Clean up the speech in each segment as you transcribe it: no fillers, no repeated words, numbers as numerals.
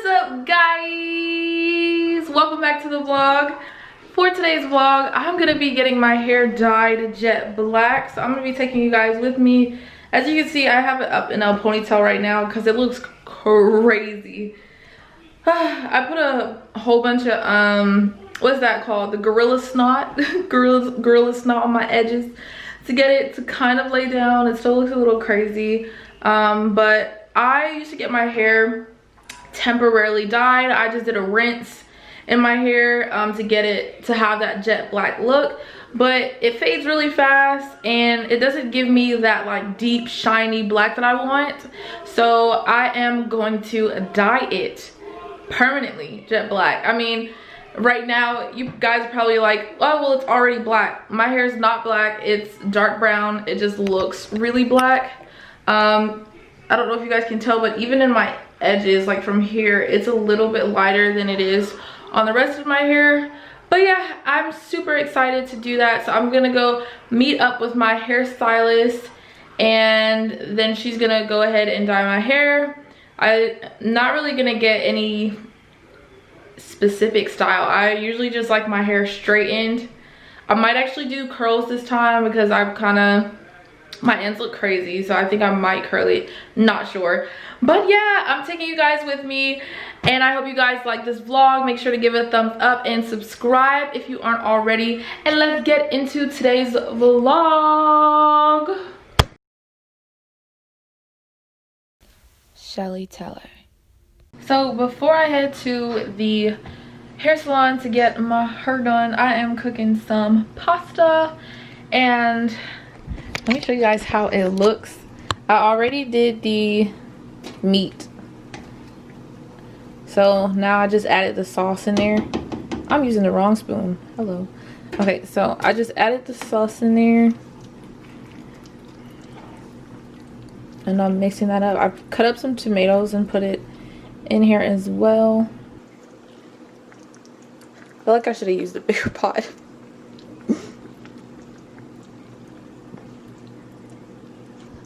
up, guys? Welcome back to the vlog. For today's vlog, I'm gonna be getting my hair dyed jet black, so I'm gonna be taking you guys with me. As you can see, I have it up in a ponytail right now because it looks crazy. I put a whole bunch of what's that called, the gorilla snot gorilla snot on my edges to get it to kind of lay down. It still looks a little crazy, but I used to get my hair temporarily dyed. I just did a rinse in my hair to get it to have that jet black look, but it fades really fast and it doesn't give me that like deep shiny black that I want. So I am going to dye it permanently jet black. I mean, right now you guys are probably like, oh well, it's already black. My hair is not black, it's dark brown. It just looks really black. I don't know if you guys can tell, but even in my edges, like from here, it's a little bit lighter than it is on the rest of my hair. But yeah, I'm super excited to do that. So I'm gonna go meet up with my hairstylist and then she's gonna go ahead and dye my hair. I'm not really gonna get any specific style. I usually just like my hair straightened. I might actually do curls this time because I've kind of, my ends look crazy, so I think I might curl it, not sure. But yeah, I'm taking you guys with me and I hope you guys like this vlog. Make sure to give it a thumbs up and subscribe if you aren't already, and let's get into today's vlog. Shelly Teller. So before I head to the hair salon to get my hair done, I am cooking some pasta, and let me show you guys how it looks. I already did the meat, so now I just added the sauce in there. I'm using the wrong spoon. Hello. Okay, so I just added the sauce in there and I'm mixing that up. I cut up some tomatoes and put it in here as well. I feel like I should have used a bigger pot.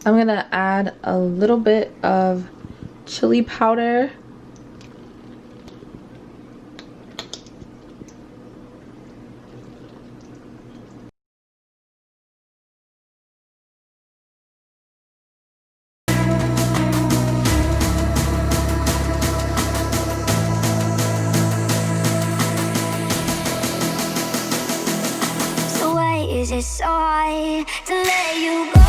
I'm gonna add a little bit of chili powder. So why is it so hard to let you go?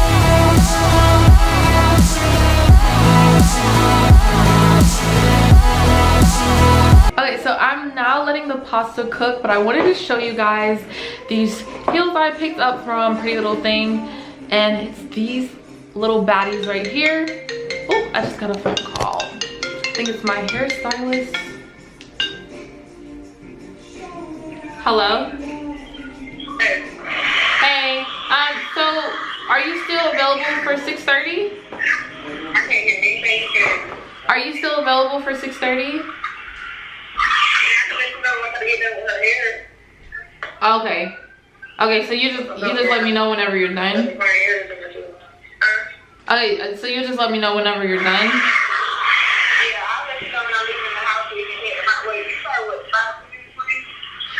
Okay, so I'm now letting the pasta cook, but I wanted to show you guys these heels I picked up from Pretty Little Thing, and it's these little baddies right here. Oh, I just got a phone call. I think it's my hairstylist. Hello? Hey, so are you still available for 6:30? I can't hear anything. Are you still available for 6:30? Okay. Okay, so you just let me know whenever you're done. Okay, so you just let me know whenever you're done.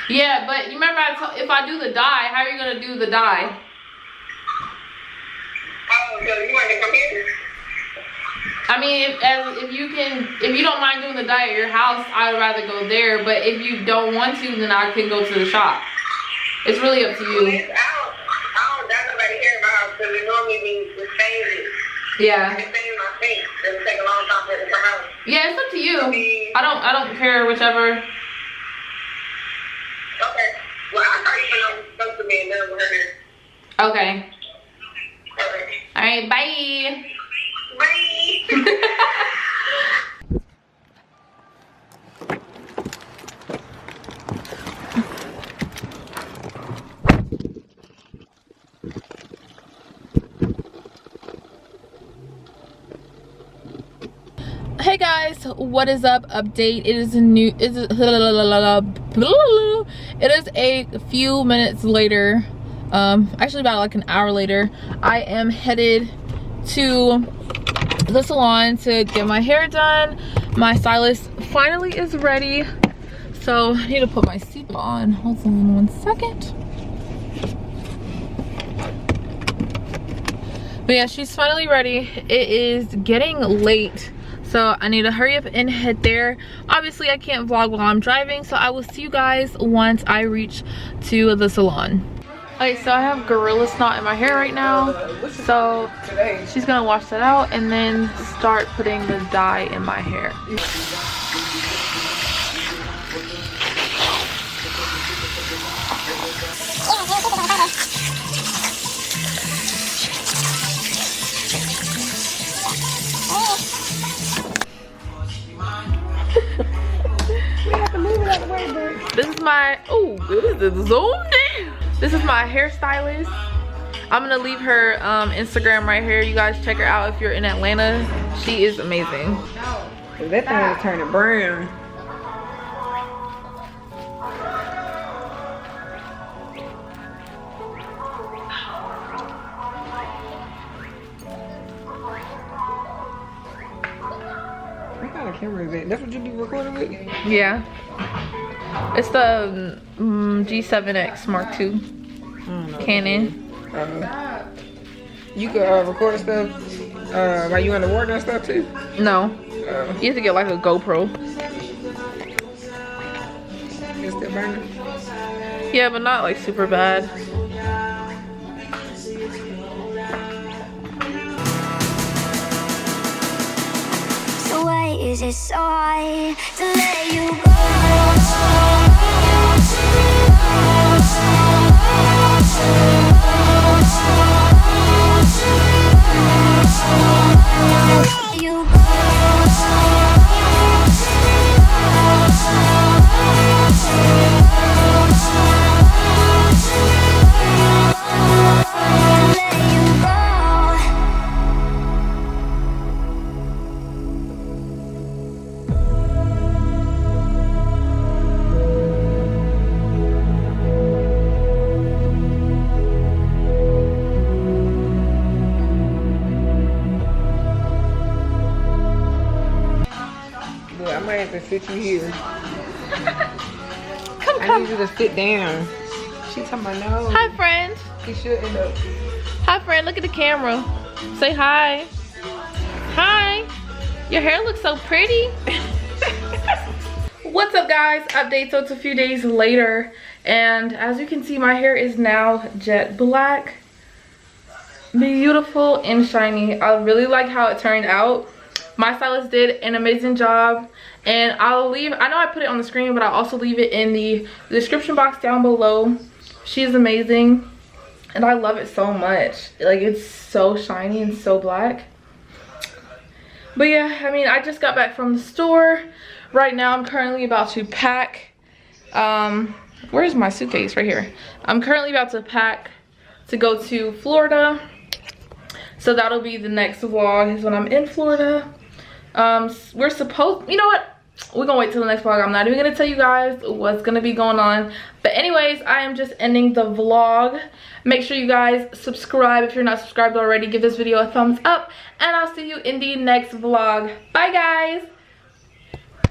Yeah, but you remember if I do the dye, how are you gonna do the dye? Oh, so you want to come here? I mean, if you don't mind doing the dye at your house, I would rather go there. But if you don't want to, then I can go to the shop. It's really up to you. I don't got nobody here in my house because it normally be the same. Yeah. It's in my sink. It'll take a long time for it to come out. Yeah, it's up to you. I don't care, whichever. Okay. Well, I'll tell you when I'm supposed to be and done with her. Okay. Okay. All right. Bye. Bye. Hey guys, what is up? Update. It is a few minutes later, actually about like an hour later. I am headed to the salon to get my hair done. My stylist finally is ready. So I need to put my seatbelt on. Hold on 1 second. But yeah, she's finally ready. It is getting late, so I need to hurry up and head there. Obviously I can't vlog while I'm driving, so I will see you guys once I reach to the salon. Okay, so I have gorilla snot in my hair right now, so she's gonna wash that out and then start putting the dye in my hair. This is my, oh, this is zoomed in. This is my hairstylist. I'm gonna leave her Instagram right here. You guys check her out if you're in Atlanta. She is amazing. That thing is turning brown. What kind of camera is that? That's what you be recording with? Yeah. It's the G7X Mark II Canon. You could record stuff while you underwater and stuff too? No. You have to get like a GoPro. It's still burning? Yeah, but not like super bad. So why is it so hard to let you go? You I might have to sit you here. Come. I need you to sit down. She talking about no. Hi, friend. She should end up. Hi, friend. Look at the camera. Say hi. Hi. Your hair looks so pretty. What's up, guys? Update. So it's a few days later, and as you can see, my hair is now jet black. Beautiful and shiny. I really like how it turned out. My stylist did an amazing job, and I'll leave, I know I put it on the screen, but I'll also leave it in the description box down below. She's amazing, and I love it so much. Like, it's so shiny and so black. But yeah, I mean, I just got back from the store. Right now I'm currently about to pack. Where's my suitcase? Right here. I'm currently about to pack to go to Florida. So that'll be the next vlog, is when I'm in Florida. We're supposed, you know what, we're gonna wait till the next vlog. I'm not even gonna tell you guys what's gonna be going on, but anyways, I am just ending the vlog. Make sure you guys subscribe if you're not subscribed already. Give this video a thumbs up, and I'll see you in the next vlog. Bye, guys.